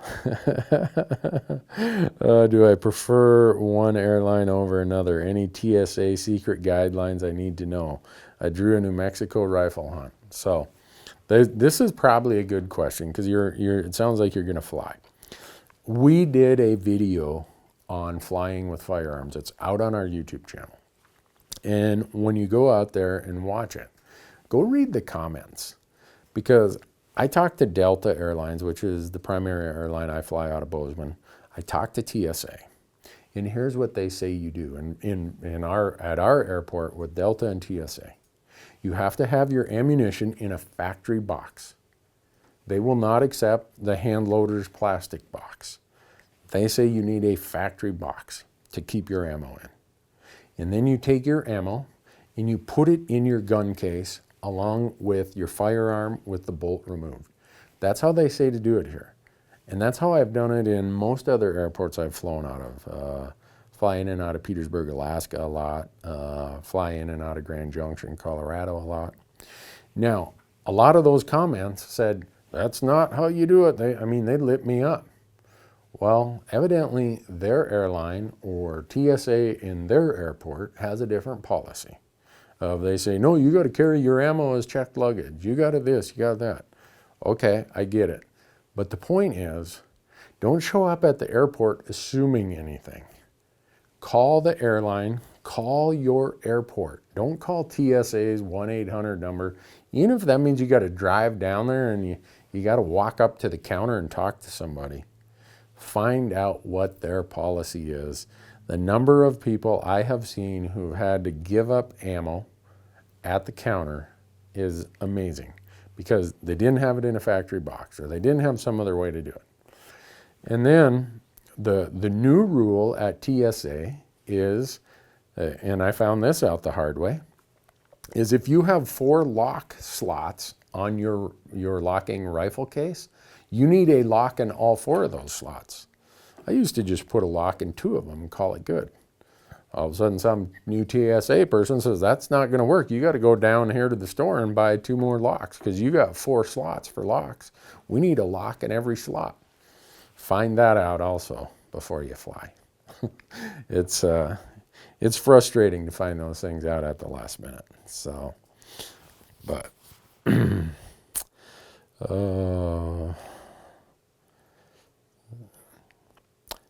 I prefer one airline over another? Any TSA secret guidelines I need to know? I drew a New Mexico rifle hunt. So this is probably a good question because it sounds like you're going to fly. We did a video on flying with firearms. It's out on our YouTube channel. And when you go out there and watch it, go read the comments, because I talked to Delta Airlines, which is the primary airline I fly out of Bozeman. I talked to TSA, and here's what they say you do. At our airport with Delta and TSA, you have to have your ammunition in a factory box. They will not accept the hand loader's plastic box. They say you need a factory box to keep your ammo in. And then you take your ammo and you put it in your gun case along with your firearm with the bolt removed. That's how they say to do it here. And that's how I've done it in most other airports I've flown out of. Fly in and out of Petersburg, Alaska a lot. Fly in and out of Grand Junction, Colorado a lot. Now, a lot of those comments said, that's not how you do it. They lit me up. Well, evidently their airline or TSA in their airport has a different policy. They say, no, you got to carry your ammo as checked luggage. You got to this, you got that. Okay, I get it. But the point is, don't show up at the airport assuming anything. Call the airline, call your airport. Don't call TSA's 1-800 number. Even if that means you got to drive down there and you got to walk up to the counter and talk to somebody. Find out what their policy is. The number of people I have seen who had to give up ammo at the counter is amazing because they didn't have it in a factory box or they didn't have some other way to do it. And then the new rule at TSA is, and I found this out the hard way, is if you have 4 lock slots on your locking rifle case, you need a lock in all 4 of those slots. I used to just put a lock in 2 of them and call it good. All of a sudden some new TSA person says, that's not going to work. You got to go down here to the store and buy 2 more locks because you got 4 slots for locks. We need a lock in every slot. Find that out also before you fly. It's frustrating to find those things out at the last minute. So, but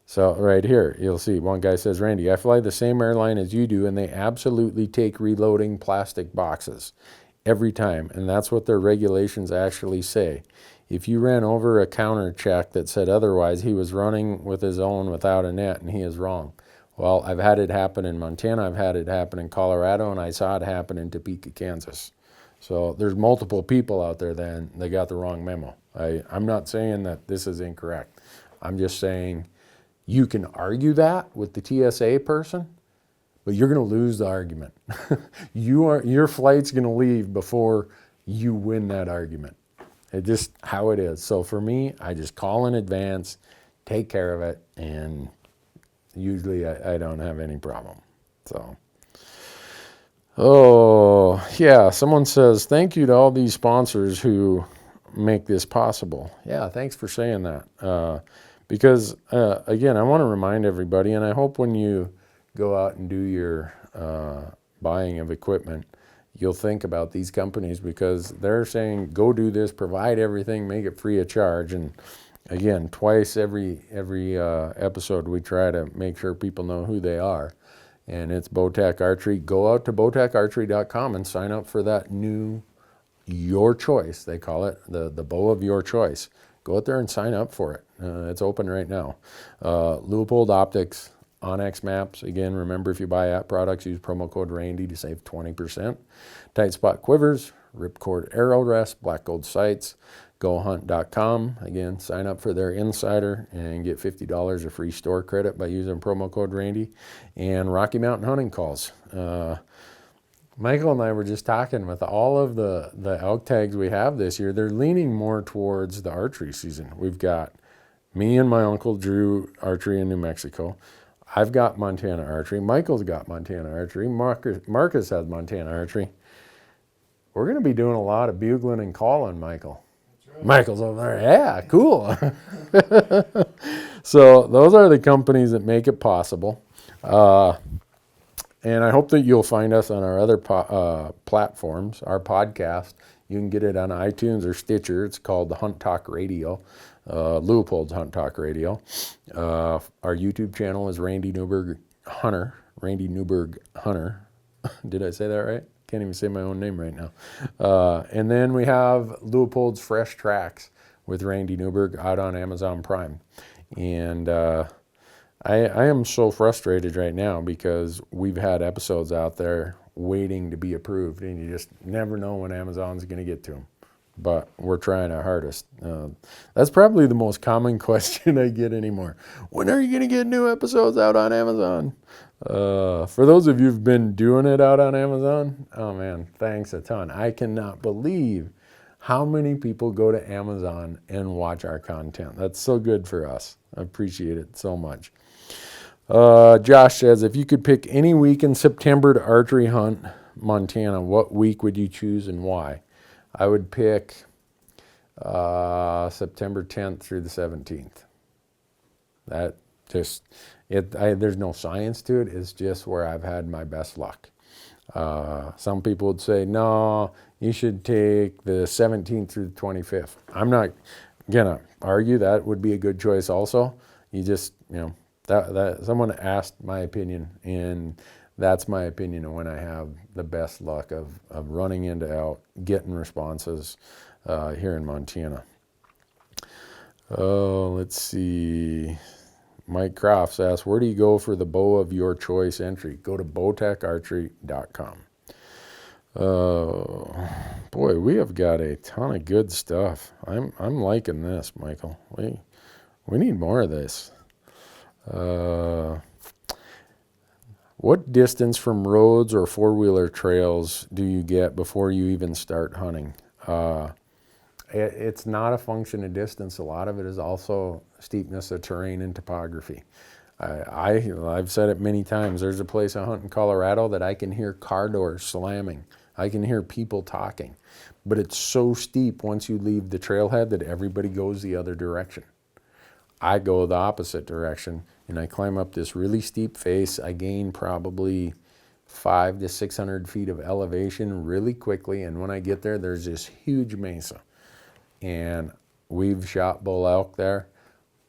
so right here, you'll see one guy says, Randy, I fly the same airline as you do, and they absolutely take reloading plastic boxes every time, and that's what their regulations actually say. If you ran over a counter check that said otherwise, he was running with his own without a net, and he is wrong. Well, I've had it happen in Montana, I've had it happen in Colorado, and I saw it happen in Topeka, Kansas. So there's multiple people out there then they got the wrong memo. I'm not saying that this is incorrect. I'm just saying you can argue that with the TSA person, but you're going to lose the argument. Your flight's going to leave before you win that argument. It's just how it is. So for me, I just call in advance, take care of it, and usually I don't have any problem. So, oh, yeah, someone says, thank you to all these sponsors who make this possible. Yeah, thanks for saying that. Because, again, I want to remind everybody, and I hope when you go out and do your buying of equipment, you'll think about these companies because they're saying, go do this, provide everything, make it free of charge. And again, twice every episode, we try to make sure people know who they are. And it's Bowtech Archery. Go out to bowtecharchery.com and sign up for that new Your Choice, they call it, the bow of your choice. Go out there and sign up for it. It's open right now. Leupold Optics, Onyx Maps. Again, remember if you buy app products, use promo code RANDY to save 20%. Tight Spot Quivers, Ripcord Arrow Rest, Black Gold Sights, GoHunt.com. Again, sign up for their Insider and get $50 of free store credit by using promo code RANDY. And Rocky Mountain Hunting Calls. Michael and I were just talking with all of the elk tags we have this year, they're leaning more towards the archery season. We've got me and my uncle Drew archery in New Mexico. I've got Montana archery. Michael's got Montana archery. Marcus has Montana archery. We're going to be doing a lot of bugling and calling, Michael. That's right. Michael's over there. Yeah, cool. So those are the companies that make it possible. And I hope that you'll find us on our other platforms, our podcast. You can get it on iTunes or Stitcher. It's called the Hunt Talk Radio, Leupold's Hunt Talk Radio. Our YouTube channel is Randy Newberg Hunter. Randy Newberg Hunter. Did I say that right? Can't even say my own name right now. And then we have Leupold's Fresh Tracks with Randy Newberg out on Amazon Prime. And I am so frustrated right now because we've had episodes out there waiting to be approved, and you just never know when Amazon's going to get to them. But we're trying our hardest. That's probably the most common question I get anymore. When are you going to get new episodes out on Amazon? For those of you who've been doing it out on Amazon, oh man, thanks a ton. I cannot believe how many people go to Amazon and watch our content. That's so good for us. I appreciate it so much. Josh says, if you could pick any week in September to archery hunt Montana, what week would you choose and why? I would pick September 10th through the 17th. That just, there's no science to it. It's just where I've had my best luck. Some people would say, no, you should take the 17th through the 25th. I'm not going to argue that would be a good choice also. You just, that someone asked my opinion, and that's my opinion of when I have the best luck of running into elk, getting responses here in Montana. Let's see. Mike Crofts asks, where do you go for the bow of your choice entry? Go to bowtecharchery.com. Boy, we have got a ton of good stuff. I'm liking this, Michael. We need more of this. What distance from roads or four-wheeler trails do you get before you even start hunting? It's not a function of distance. A lot of it is also steepness of terrain and topography. I've said it many times. There's a place I hunt in Colorado that I can hear car doors slamming. I can hear people talking. But it's so steep once you leave the trailhead that everybody goes the other direction. I go the opposite direction, and I climb up this really steep face. I gain probably 500 to 600 feet of elevation really quickly, and when I get there, there's this huge mesa. And we've shot bull elk there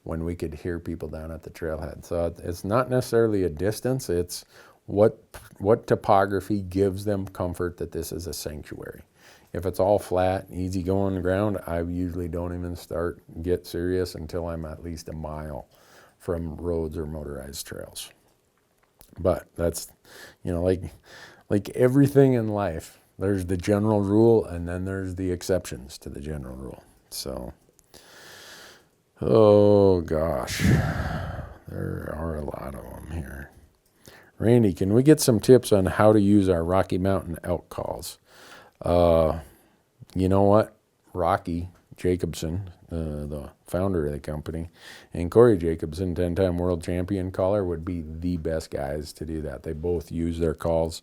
when we could hear people down at the trailhead. So it's not necessarily a distance, it's what topography gives them comfort that this is a sanctuary. If it's all flat, easy going ground, I usually don't even get serious until I'm at least a mile from roads or motorized trails. But that's, like everything in life, there's the general rule and then there's the exceptions to the general rule. So, oh gosh, there are a lot of them here. Randy, can we get some tips on how to use our Rocky Mountain elk calls? You know what? Rocky Jacobson, the founder of the company, and Corey Jacobson, 10-time world champion caller, would be the best guys to do that. They both use their calls.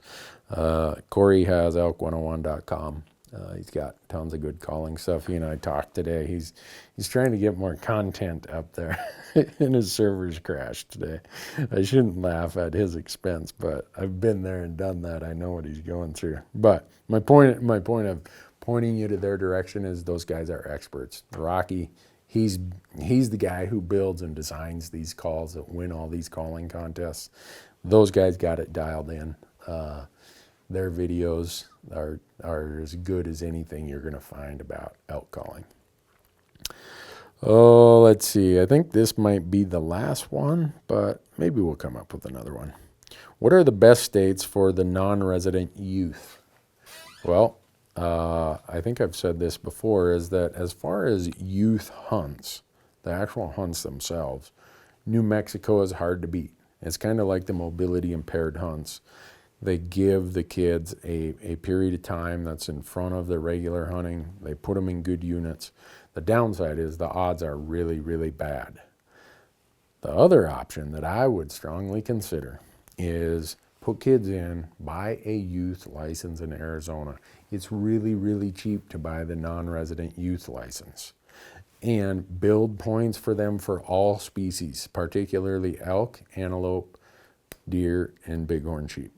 Corey has elk101.com. He's got tons of good calling stuff. He and I talked today. He's trying to get more content up there, and his servers crashed today. I shouldn't laugh at his expense, but I've been there and done that. I know what he's going through. But my point of pointing you to their direction is those guys are experts. Rocky, he's the guy who builds and designs these calls that win all these calling contests. Those guys got it dialed in. Their videos are as good as anything you're going to find about elk calling. Oh, let's see. I think this might be the last one, but maybe we'll come up with another one. What are the best states for the non-resident youth? Well, I think I've said this before, is that as far as youth hunts, the actual hunts themselves, New Mexico is hard to beat. It's kind of like the mobility impaired hunts. They give the kids a period of time that's in front of the regular hunting. They put them in good units. The downside is the odds are really, really bad. The other option that I would strongly consider is put kids in, buy a youth license in Arizona. It's really, really cheap to buy the non-resident youth license. And build points for them for all species, particularly elk, antelope, deer, and bighorn sheep.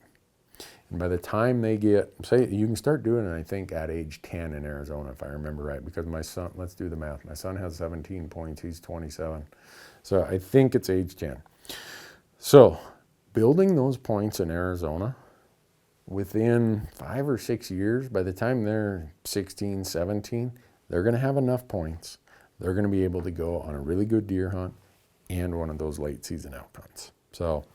And by the time they get, say, you can start doing it, I think, at age 10 in Arizona, if I remember right, because my son, let's do the math. My son has 17 points, he's 27. So I think it's age 10. So building those points in Arizona, within 5 or 6 years, by the time they're 16, 17, they're going to have enough points. They're going to be able to go on a really good deer hunt and one of those late season elk hunts. So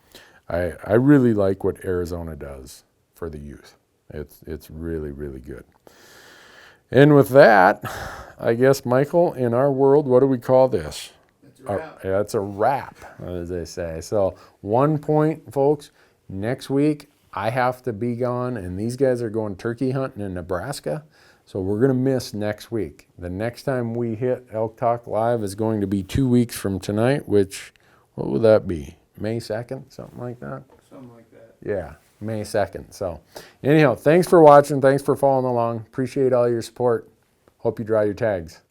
I really like what Arizona does for the youth. It's really, really good. And with that, I guess, Michael, in our world, what do we call this? That's a wrap. It's a wrap, as they say. So 1 point, folks. Next week, I have to be gone, and these guys are going turkey hunting in Nebraska. So we're going to miss next week. The next time we hit Elk Talk Live is going to be 2 weeks from tonight, which, what would that be? May 2nd, something like that? Something like that. Yeah, May 2nd. So anyhow, thanks for watching. Thanks for following along. Appreciate all your support. Hope you draw your tags.